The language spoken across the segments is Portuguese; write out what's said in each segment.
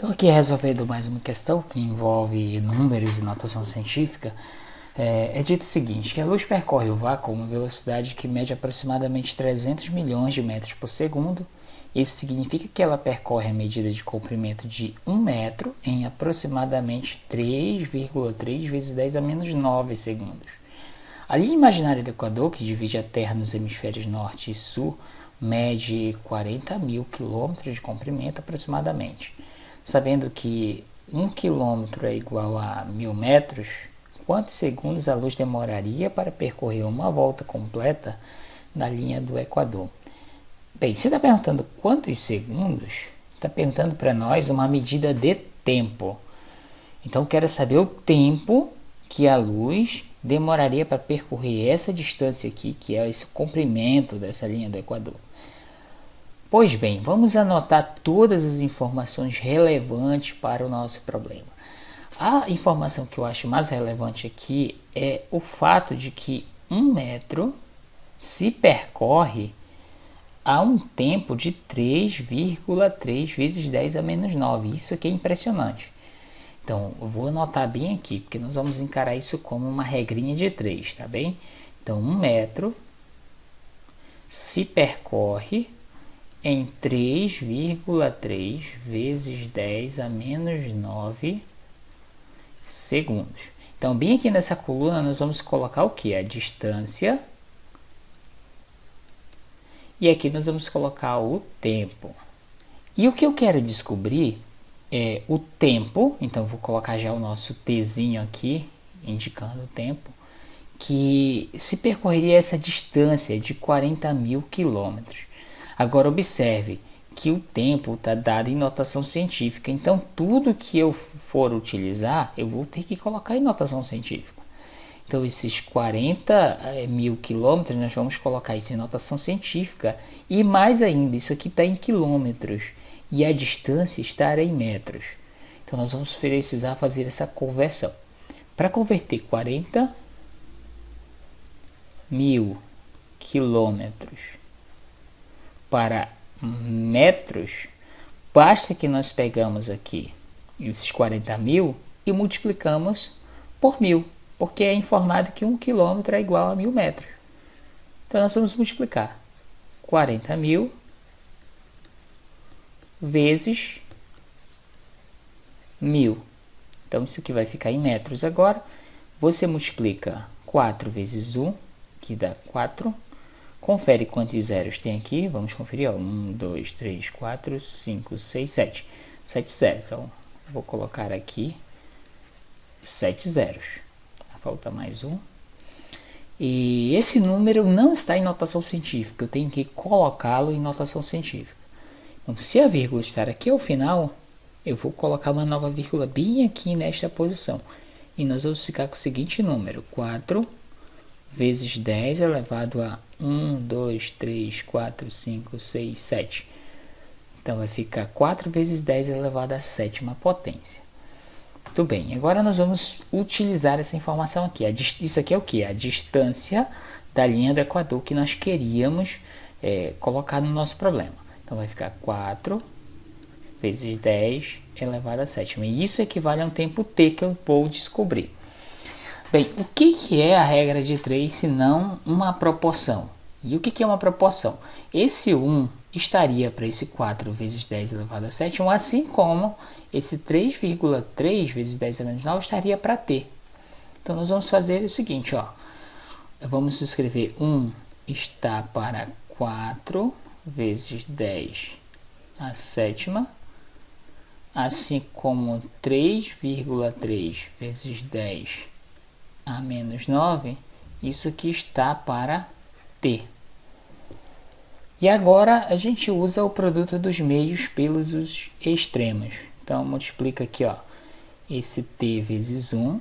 Estou aqui resolvendo mais uma questão que envolve números e notação científica. É dito o seguinte, que a luz percorre o vácuo a uma velocidade que mede aproximadamente 300 milhões de metros por segundo. Isso significa que ela percorre a medida de comprimento de 1 metro em aproximadamente 3,3 vezes 10 a menos 9 segundos. A linha imaginária do Equador, que divide a Terra nos hemisférios norte e sul, mede 40 mil quilômetros de comprimento aproximadamente. Sabendo que 1 quilômetro é igual a 1000 metros, quantos segundos a luz demoraria para percorrer uma volta completa na linha do Equador? Bem, se está perguntando quantos segundos, está perguntando para nós uma medida de tempo. Então, eu quero saber o tempo que a luz demoraria para percorrer essa distância aqui, que é esse comprimento dessa linha do Equador. Pois bem, vamos anotar todas as informações relevantes para o nosso problema. A informação que eu acho mais relevante aqui é o fato de que 1 metro se percorre a um tempo de 3,3 vezes 10 a menos 9. Isso aqui é impressionante. Então, eu vou anotar bem aqui, porque nós vamos encarar isso como uma regrinha de 3, tá bem? Então, 1 metro se percorre em 3,3 vezes 10 a menos 9 segundos. Então, bem aqui nessa coluna, nós vamos colocar o que? A distância. E aqui nós vamos colocar o tempo. E o que eu quero descobrir é o tempo. Então, eu vou colocar já o nosso Tzinho aqui, indicando o tempo, que se percorreria essa distância de 40 mil quilômetros. Agora, observe que o tempo está dado em notação científica. Então, tudo que eu for utilizar, eu vou ter que colocar em notação científica. Então, esses 40 mil quilômetros, nós vamos colocar isso em notação científica. E mais ainda, isso aqui está em quilômetros. E a distância estará em metros. Então, nós vamos precisar fazer essa conversão. Para converter 40 mil quilômetros para metros, basta que nós pegamos aqui esses 40 mil e multiplicamos por 1000, porque é informado que 1 quilômetro é igual a 1000 metros. Então, nós vamos multiplicar 40 mil vezes 1000. Então, isso aqui vai ficar em metros agora. Você multiplica 4 vezes 1, que dá 4. Confere quantos zeros tem aqui. Vamos conferir. 1, 2, 3, 4, 5, 6, 7. 7 zeros. Então, vou colocar aqui 7 zeros. Falta mais um. E esse número não está em notação científica. Eu tenho que colocá-lo em notação científica. Então, se a vírgula estar aqui ao final, eu vou colocar uma nova vírgula bem aqui nesta posição. E nós vamos ficar com o seguinte número. 4 vezes 10 elevado a 1, 2, 3, 4, 5, 6, 7. Então, vai ficar 4 vezes 10 elevado à sétima potência. Muito bem, agora nós vamos utilizar essa informação aqui. Isso aqui é o que? A distância da linha do Equador que nós queríamos colocar no nosso problema. Então, vai ficar 4 vezes 10 elevado à sétima. E isso equivale a um tempo t que eu vou descobrir. Bem, o que é a regra de 3 se não uma proporção? E o que é uma proporção? Esse 1 estaria para esse 4 vezes 10 elevado a 7, assim como esse 3,3 vezes 10 a menos 9 estaria para t. Então, nós vamos fazer o seguinte, ó. Vamos escrever 1 está para 4 vezes 10 a sétima, assim como 3,3 vezes 10 a menos 9, isso aqui está para t. E agora a gente usa o produto dos meios pelos os extremos. Então, multiplica aqui, ó, esse t vezes 1.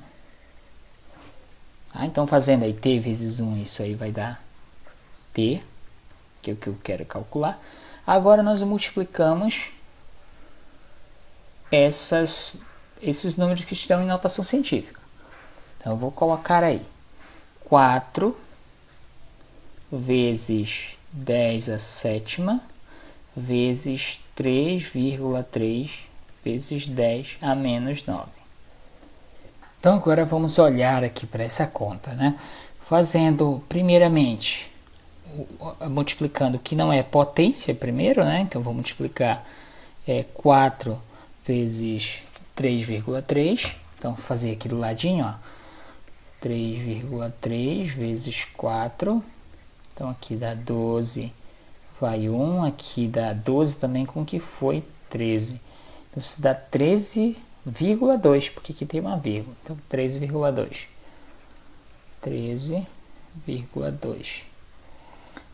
Então, fazendo aí t vezes 1, isso aí vai dar t, que é o que eu quero calcular. Agora, nós multiplicamos esses números que estão em notação científica. Então, eu vou colocar aí 4 vezes 10 a sétima vezes 3,3 vezes 10 a menos 9. Então agora vamos olhar aqui para essa conta, né? Fazendo primeiramente, multiplicando o que não é potência primeiro, né? Então vou multiplicar 4 vezes 3,3. Então vou fazer aqui do ladinho, ó. 3,3 vezes 4. Então aqui dá 12, vai 1. Aqui dá 12 também com que foi 13. Então isso dá 13,2, porque aqui tem uma vírgula. Então 13,2. 13,2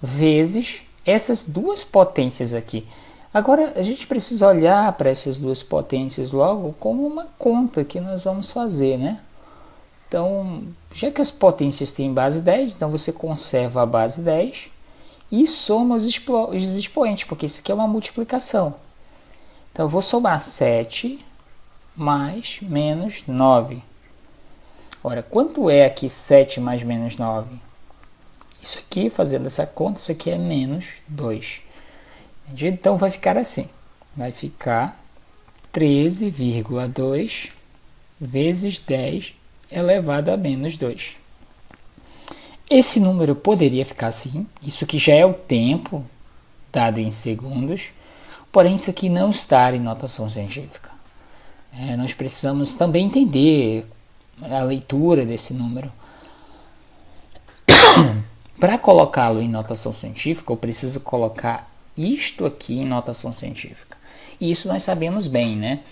vezes essas duas potências aqui. Agora a gente precisa olhar para essas duas potências logo como uma conta que nós vamos fazer, né? Então, já que as potências têm base 10, então você conserva a base 10 e soma os expoentes, porque isso aqui é uma multiplicação. Então, eu vou somar 7 mais menos 9. Ora, quanto é aqui 7 mais menos 9? Isso aqui, fazendo essa conta, isso aqui é menos 2. Entendido? Então, vai ficar assim. Vai ficar 13,2 vezes 10 elevado a menos 2. Esse número poderia ficar assim. Isso aqui já é o tempo dado em segundos. Porém, isso aqui não está em notação científica. Nós precisamos também entender a leitura desse número. Para colocá-lo em notação científica, eu preciso colocar isto aqui em notação científica. E isso nós sabemos bem, né?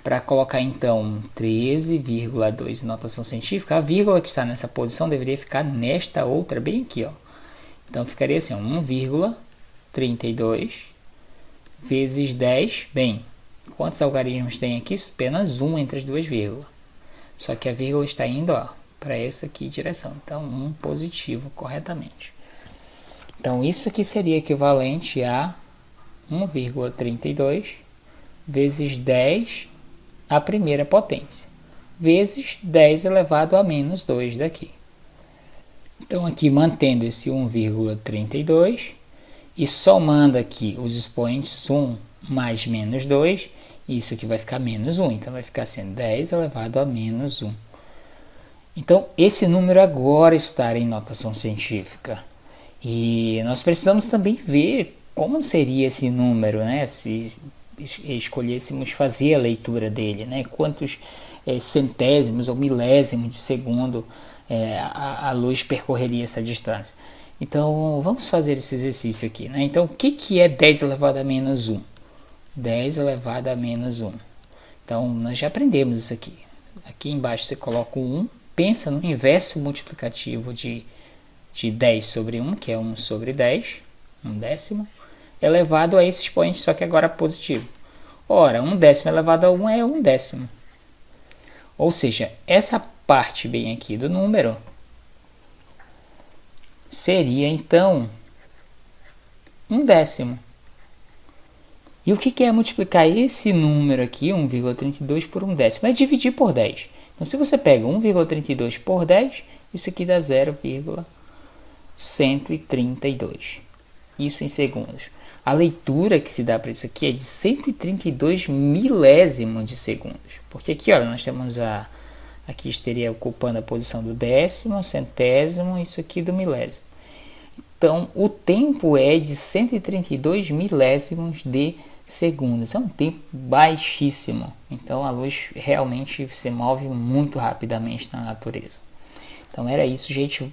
Para colocar então 13,2 em notação científica, a vírgula que está nessa posição deveria ficar nesta outra, bem aqui, ó. Então ficaria assim, 1,32 vezes 10. Bem, quantos algarismos tem aqui? Apenas 1 entre as duas vírgulas. Só que a vírgula está indo, ó, para essa aqui direção. Então 1 positivo corretamente. Então isso aqui seria equivalente a 1,32 vezes 10 a primeira potência, vezes 10 elevado a menos 2 daqui. Então aqui mantendo esse 1,32 e somando aqui os expoentes 1 mais menos 2, isso aqui vai ficar menos 1, então vai ficar sendo 10 elevado a menos 1. Então esse número agora está em notação científica. E nós precisamos também ver como seria esse número, né? Se escolhêssemos fazer a leitura dele, né? Quantos centésimos ou milésimos de segundo a luz percorreria essa distância. Então, vamos fazer esse exercício aqui, né? Então, o que é 10 elevado a menos 1? 10 elevado a menos 1. Então, nós já aprendemos isso aqui. Aqui embaixo você coloca o 1, pensa no inverso multiplicativo de 10 sobre 1, que é 1 sobre 10, 1/10, elevado a esse expoente, só que agora positivo. Ora, 1/10 elevado a 1 é 1/10. Ou seja, essa parte bem aqui do número seria, então, 1/10. E o que é multiplicar esse número aqui, 1,32, por 1/10? É dividir por 10. Então, se você pega 1,32 por 10, isso aqui dá 0,132. Isso em segundos. A leitura que se dá para isso aqui é de 132 milésimos de segundos. Porque aqui, olha, nós temos aqui estaria ocupando a posição do décimo, centésimo, isso aqui do milésimo. Então, o tempo é de 132 milésimos de segundos. É um tempo baixíssimo. Então, a luz realmente se move muito rapidamente na natureza. Então, era isso, gente.